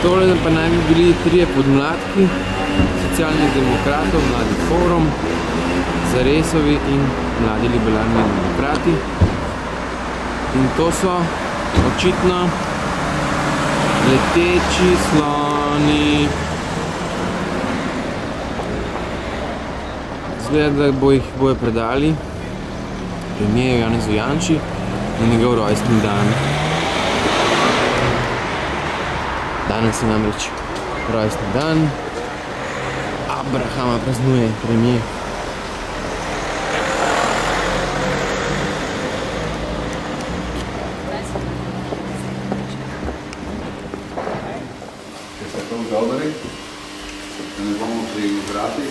Tole pa naj bi bili 3 podmladki socialnih demokratov, Mladi forum, Zaresovi in Mladi liberalni demokrati. In to so očitno leteči sloni. Zgleda, da bojo predali premijeju Janezu Janši na njegov rojstni dan. Danes je namreč rojstni dan. Abrahama praznuje premijer. Če se to govori, da ne bomo pri vrati.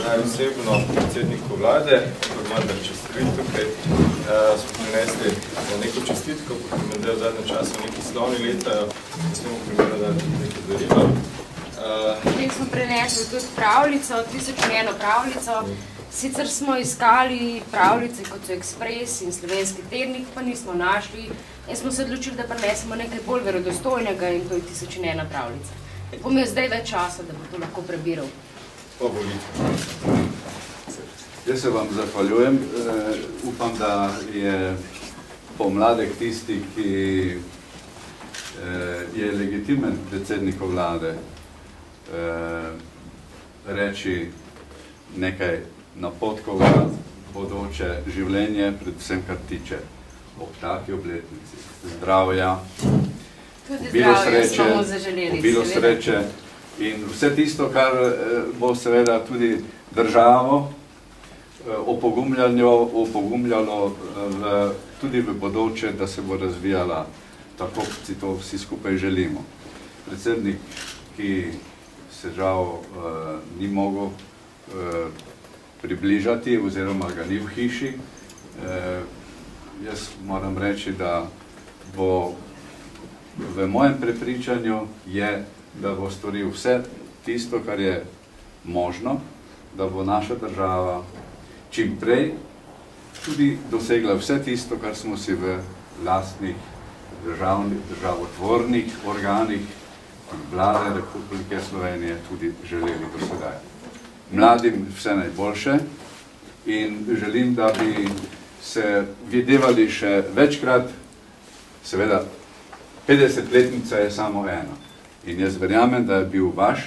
Naj osebno predsedniku vlade, vendar če ste vi tukaj, smo prinesli neko čestitko, kot je del v zadnjem času neki slavni letajo, s temu primeru, da nekaj darilo. Nek smo prinesli tudi pravljico, 1001 pravljico. Sicer smo iskali pravljice, kot so Ekspres in Slovenski tednik, pa nismo našli. In smo se odločili, da prinesemo nekaj bolj verodostojnega in to je 1001 pravljica. Pa mi je zdaj več časa, da bo to lahko prebiral. Po volitvi. Jaz se vam zahvaljujem. Upam, da je pomladek tisti, ki je legitimen predsednikov vlade reči nekaj napotkov za bodoče življenje, predvsem kar tiče ob taki obletnici. Zdravja, obilo sreče in vse tisto, kar bo seveda tudi državo opogumljalo tudi v bodoče, da se bo razvijala tako, kot si to vsi skupaj želimo. Predsednik, ki se žal ni mogel približati oziroma ga ni v hiši, jaz moram reči, da bo v mojem prepričanju je, da bo storil vse tisto, kar je možno, da bo naša država čim prej tudi dosegla vse tisto, kar smo si v lastnih državotvornih organih Vlade Republike Slovenije tudi želeli do sedaj. Mladim vse najboljše in želim, da bi se videvali še večkrat, seveda 50-letnica je samo ena. In jaz verjamem, da je bil vaš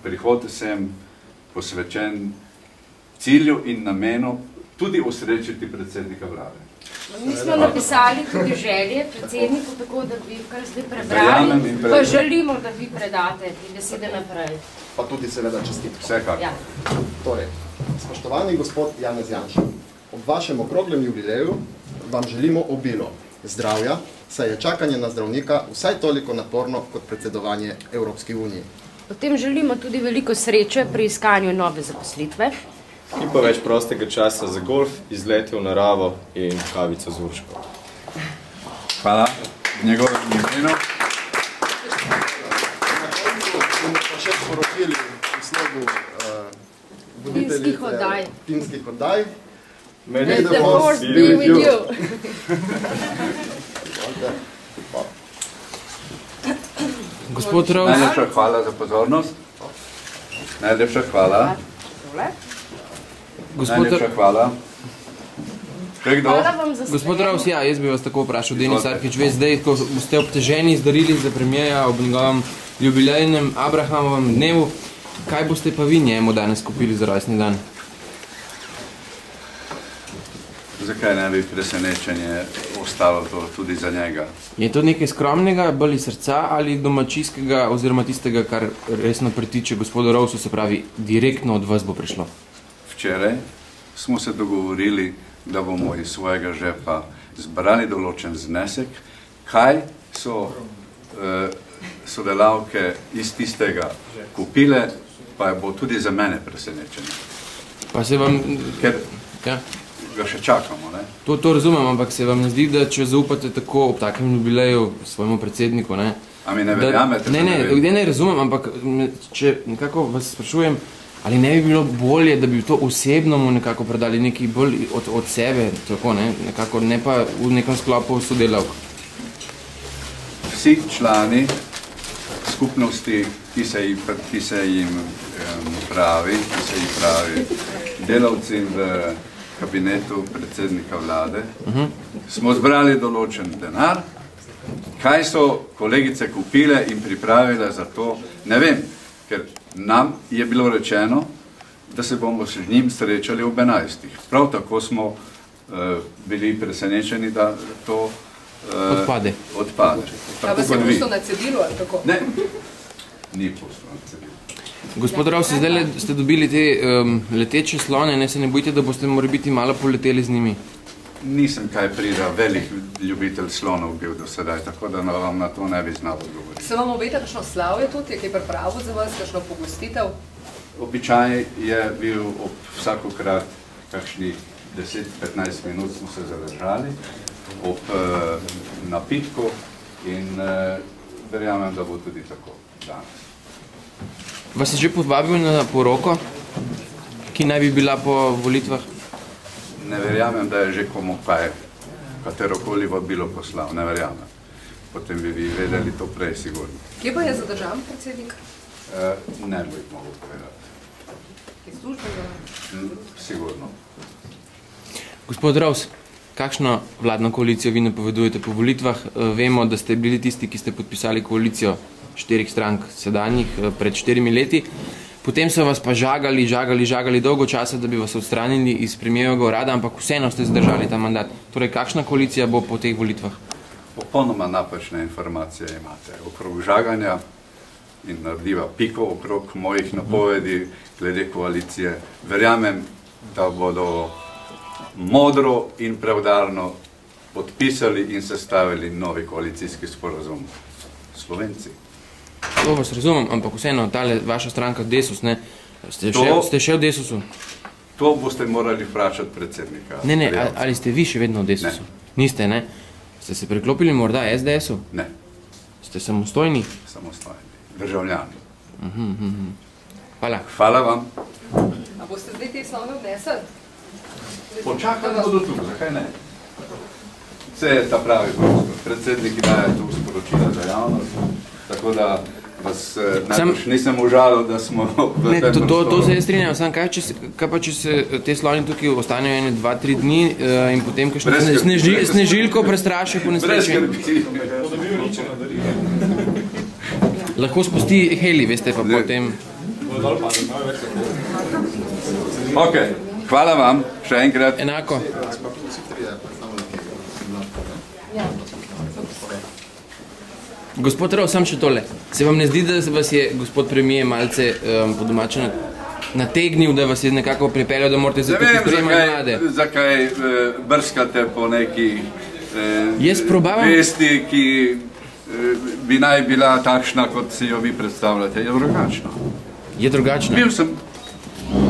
prihod sem posvečen cilju in namenu tudi osrečiti predsednika vlade. Mi smo napisali tudi želje predsedniku, tako da bi kar zdaj prebrali, pa želimo, da vi predate te besede naprej. Pa tudi seveda čestitko. Vsekakor. Ja. Torej, spoštovani gospod Janez Janša, ob vašem okroglem jubileju vam želimo obilo zdravja, saj je čakanje na zdravnika vsaj toliko naporno kot predsedovanje Evropski uniji. Potem želimo tudi veliko sreče pri iskanju nove zaposlitve. In pa več prostega časa za golf, izlete v naravo in kavico z Urško. Hvala. Njegovem imenu. Na koncu bomo pa še sporočili v slogu voditeljice filmskih oddaj. May the force be with you. Gospod Rovs. Najlepša hvala za pozornost. Najlepša hvala. Najlepša hvala. Gospod Rovs, ja, jaz bi vas tako vprašal. Denis Arhič, ve zdaj, ko ste obteženi z darili za premijeja ob njegovem jubilejnem Abrahamovem dnevu, kaj boste pa vi njemu danes kupili za rojstni dan? Zakaj ne bi presenečenje ostalo to tudi za njega? Je to nekaj skromnega, bolj iz srca ali domačijskega oziroma tistega, kar resno pritiče gospodu Rovsu, se pravi, direktno od vas bo prišlo? Včeraj smo se dogovorili, da bomo iz svojega žepa zbrali določen znesek, kaj so sodelavke iz tistega kupile, pa bo tudi za mene presenečenje. Pa se vam... Ker ja. Ga še čakamo, ne? To razumem, ampak se vam ne zdi, da če zaupate tako ob takem jubileju svojemu predsedniku, ne? A mi ne verjamete? Ne, razumem, ampak če nekako vas sprašujem, Ali ne bi bilo bolje, da bi to osebno mu nekako predali, nekaj bolj od sebe, tako, ne? Nekako, ne pa v nekem sklopu sodelavk? Vsi člani skupnosti, ki se jim pravi delavci v kabinetu predsednika vlade, smo zbrali določen denar. Kaj so kolegice kupile in pripravile za to, ne vem, ker nam je bilo rečeno, da se bomo s njim srečali ob 11. Prav tako smo bili presenečeni, da to odpade. Pa vas je pustil na cedilu, ali tako? Ne, ni pustil na cedilu. Gospod Raus, zdaj ste dobili te leteče slone, ne se ne bojite, da boste morali biti malo poleteli z njimi? Nisem kaj prida velik ljubitelj slonov bil do sedaj, tako da vam na to ne bi znal odgovoriti. Se vam obeta kakšno slavje tudi, je kaj pripravil za vas, kakšno pogostitev? Običaj je bil ob vsakokrat kakšnih 10-15 minut smo se zadržali ob napitku in verjamem, da bo tudi tako danes. Vas je že povabil na poroko, ki naj bi bila po volitvah? Ne verjamem, da je že komu katerokoli vabilo poslal, ne verjamem. Potem bi vi vedeli to prej, sigurno. Kje pa je zadržan predsednik? Ne bi mogel povedati. Kje službe za? Sigurno. Gospod Raus, kakšno vladno koalicijo vi napovedujete po volitvah? Vemo, da ste bili tisti, ki ste podpisali koalicijo 4 strank sedanjih pred 4 leti. Potem so vas pa žagali dolgo časa, da bi vas odstranili iz premijevega urada, ampak vseeno ste zdržali ta mandat. Torej, kakšna koalicija bo po teh volitvah? Popolnoma napačne informacije imate. Okrog žaganja in narediva piko okrog mojih napovedi glede koalicije. Verjamem, da bodo modro in preudarno podpisali in sestavili novi koalicijski sporazum Slovenci. To vas razumem, ampak vseeno, tale vaša stranka Desus, ne? Ste še v Desusu? To boste morali vprašati predsednika. Ne, ali ste vi še vedno v Desusu? Niste, ne? Ste se preklopili morda SDS-u? Ne. Ste samostojni? Samostojni. Državljani. Hvala. Hvala vam. A boste zdaj te slone odnesli? Počakali bodo tu, zakaj ne? Vse je ta pravi prostor. Predsednik daje tu sporočila za javnost, tako da vas najbolj nisem užalil, da smo v tem prostoru. To se je strinjal, sam kaj pa če se te sloni tukaj ostanejo ene 2-3 dni in potem kakšno snežilko prestraše po nesreči? Lahko spusti heli, veste, pa potem... Ok, hvala vam, še enkrat. Enako. Gospod Raus, sam še tole. Se vam ne zdi, da vas je gospod premijer malce po domače nategnil, da vas je nekako pripeljal, da morate zapiti sprejemati vlade? Ne vem, zakaj brskate po nekih vesti, ki bi naj bila takšna, kot si jo vi predstavljate. Je drugačna. Je drugačna? Bil sem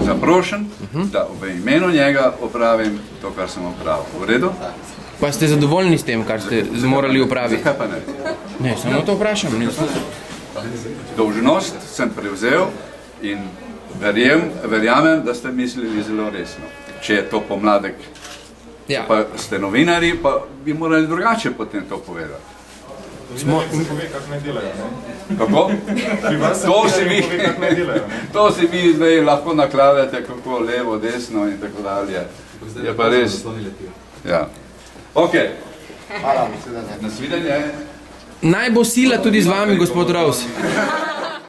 zaprošen, da v imenu njega opravim to, kar sem opravil. V redu? Pa ste zadovoljni s tem, kar ste morali opraviti? Zakaj pa ne? Ne, samo to vprašam. Dolžnost sem prevzel in verjamem, da ste mislili zelo resno. Če je to pomladek, pa ste novinari, pa bi morali drugače potem to povedati. Novinari se pove, kako ne delajo, ne? Kako? Pri vas se pove, kako ne delajo, ne? To si vi zdaj lahko nakladete, kako levo, desno in tako dalje. Je pa res. Ja. Ok. Hvala, nasvidenje. Naj bo sila tudi z vami, gospod Raus.